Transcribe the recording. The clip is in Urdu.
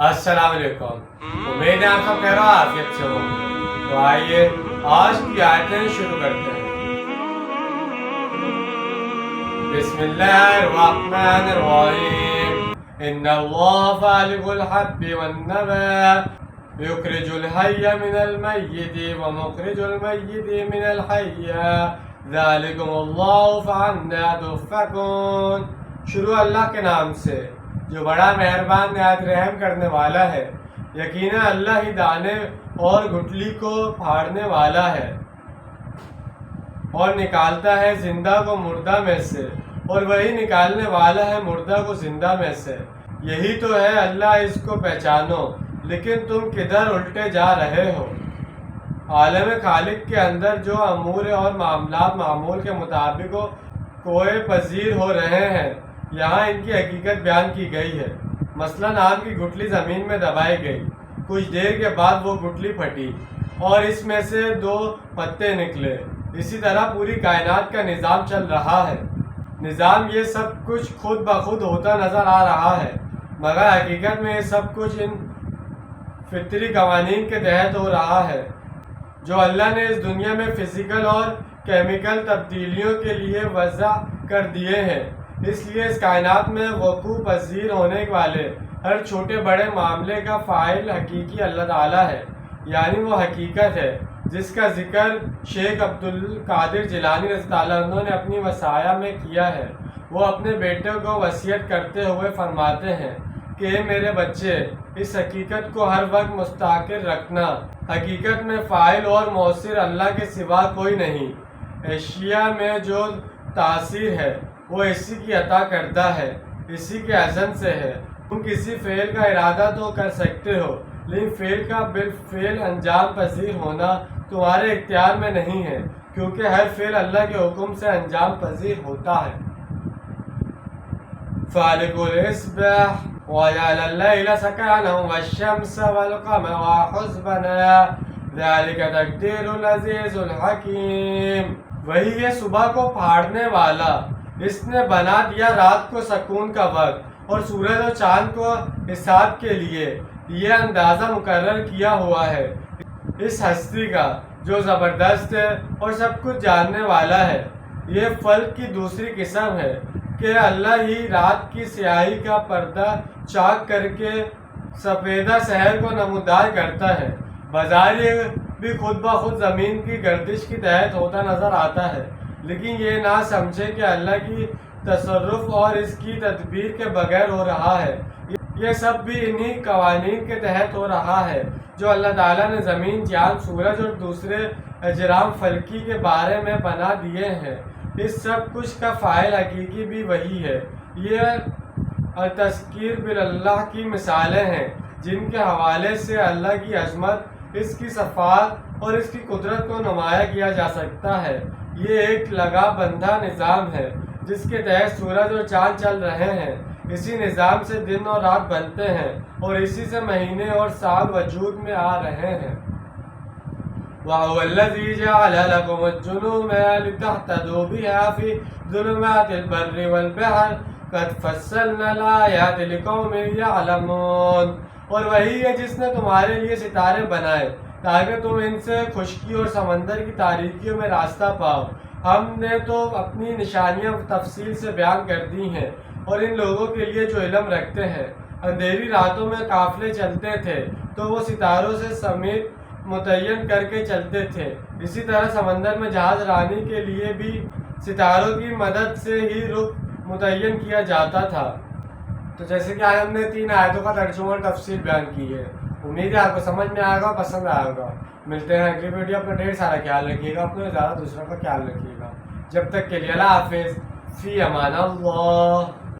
السلام علیکم، امید ہے آپ سب خیر و عافیت سے ہوں گے۔ تو آئیے آج کی آیتیں شروع کرتے ہیں۔ بسم اللہ الرحمن الرحیم۔ ان اللہ فالق الحب والنوى یخرج الحی من المیت ومخرج المیت من الحی ذالکم اللہ فانا تؤفکون۔ شروع اللہ کے نام سے جو بڑا مہربان نہایت رحم کرنے والا ہے۔ یقینا اللہ ہی دانے اور گٹھلی کو پھاڑنے والا ہے اور نکالتا ہے زندہ کو مردہ میں سے، اور وہی نکالنے والا ہے مردہ کو زندہ میں سے۔ یہی تو ہے اللہ، اس کو پہچانو، لیکن تم کدھر الٹے جا رہے ہو۔ عالم خالق کے اندر جو امور اور معاملات معمول کے مطابق کوئے پذیر ہو رہے ہیں، یہاں ان کی حقیقت بیان کی گئی ہے۔ مثلاً آم کی گٹھلی زمین میں دبائی گئی، کچھ دیر کے بعد وہ گٹھلی پھٹی اور اس میں سے 2 پتے نکلے۔ اسی طرح پوری کائنات کا نظام چل رہا ہے۔ نظام یہ سب کچھ خود بخود ہوتا نظر آ رہا ہے، مگر حقیقت میں یہ سب کچھ ان فطری قوانین کے تحت ہو رہا ہے جو اللہ نے اس دنیا میں فزیکل اور کیمیکل تبدیلیوں کے لیے وضع کر دیے ہیں۔ اس لیے اس کائنات میں وقوع پذیر ہونے والے ہر چھوٹے بڑے معاملے کا فاعل حقیقی اللہ تعالیٰ ہے، یعنی وہ حقیقت ہے جس کا ذکر شیخ عبد القادر جیلانی رضی اللہ عنہ نے اپنی وصایا میں کیا ہے۔ وہ اپنے بیٹے کو وصیت کرتے ہوئے فرماتے ہیں کہ اے میرے بچے، اس حقیقت کو ہر وقت مستحکر رکھنا، حقیقت میں فاعل اور مؤثر اللہ کے سوا کوئی نہیں۔ اشیاء میں جو تاثیر ہے وہ اسی کی عطا کردہ ہے، اسی کے اذن سے ہے۔ تم کسی فعل کا ارادہ تو کر سکتے ہو، لیکن فعل کا بالفعل انجام پذیر ہونا تمہارے اختیار میں نہیں ہے، کیونکہ ہر فعل اللہ کے حکم سے انجام پذیر ہوتا ہے۔ فالق الاصباح وجعل الليل سكنا والشمس والقمر حسبانا ذلك تقدير العزيز الحكيم۔ وہی ہے صبح کو پھاڑنے والا، اس نے بنا دیا رات کو سکون کا وقت اور سورج اور چاند کو حساب کے لیے یہ اندازہ مقرر کیا ہوا ہے اس ہستی کا جو زبردست ہے اور سب کچھ جاننے والا ہے۔ یہ فلک کی دوسری قسم ہے کہ اللہ ہی رات کی سیاہی کا پردہ چاک کر کے سفیدہ شہر کو نمودار کرتا ہے۔ بظاہر بھی خود بخود زمین کی گردش کے تحت ہوتا نظر آتا ہے، لیکن یہ نہ سمجھے کہ اللہ کی تصرف اور اس کی تدبیر کے بغیر ہو رہا ہے۔ یہ سب بھی انہی قوانین کے تحت ہو رہا ہے جو اللہ تعالیٰ نے زمین، چاند، سورج اور دوسرے اجرام فلکی کے بارے میں بنا دیے ہیں۔ اس سب کچھ کا فاعل حقیقی بھی وہی ہے۔ یہ تذکیر باللہ کی مثالیں ہیں جن کے حوالے سے اللہ کی عظمت، اس کی صفات اور اس کی قدرت کو نمایاں کیا جا سکتا ہے۔ یہ ایک لگا بندھا نظام ہے جس کے تحت سورج اور چاند چل رہے ہیں۔ اسی نظام سے دن اور رات بنتے ہیں اور اسی سے مہینے اور سال وجود میں آ رہے ہیں۔ وَهُوَ الَّذِي جَعَلَ لَكُمُ الجُّنُودَ لِتَهْتَدُوا بِهَا فِي ظُلُمَاتِ الْبَرِّ وَالْبَحْرِ قَدْ فَصَّلْنَا الْآيَاتِ لِقَوْمٍ يَعْلَمُونَ۔ اور وہی ہے جس نے تمہارے لیے ستارے بنائے تاکہ تم ان سے خشکی اور سمندر کی تاریکیوں میں راستہ پاؤ۔ ہم نے تو اپنی نشانیاں تفصیل سے بیان کر دی ہیں، اور ان لوگوں کے لیے جو علم رکھتے ہیں۔ اندھیری راتوں میں قافلے چلتے تھے تو وہ ستاروں سے سمیت متعین کر کے چلتے تھے۔ اسی طرح سمندر میں جہاز رانی کے لیے بھی ستاروں کی مدد سے ہی رخ متعین کیا جاتا تھا۔ تو جیسے کہ آج ہم نے 3 آیتوں کا ترجمہ اور تفصیل بیان کی ہے۔ امید ہے آپ کو سمجھ میں آئے گا، پسند آئے گا۔ ملتے ہیں اگلی ویڈیو۔ اپنا ڈھیر سارا خیال رکھیے گا، اپنے زیادہ دوسروں کا خیال رکھیے گا۔ جب تک کے لیے اللہ حافظ، فی امان اللہ۔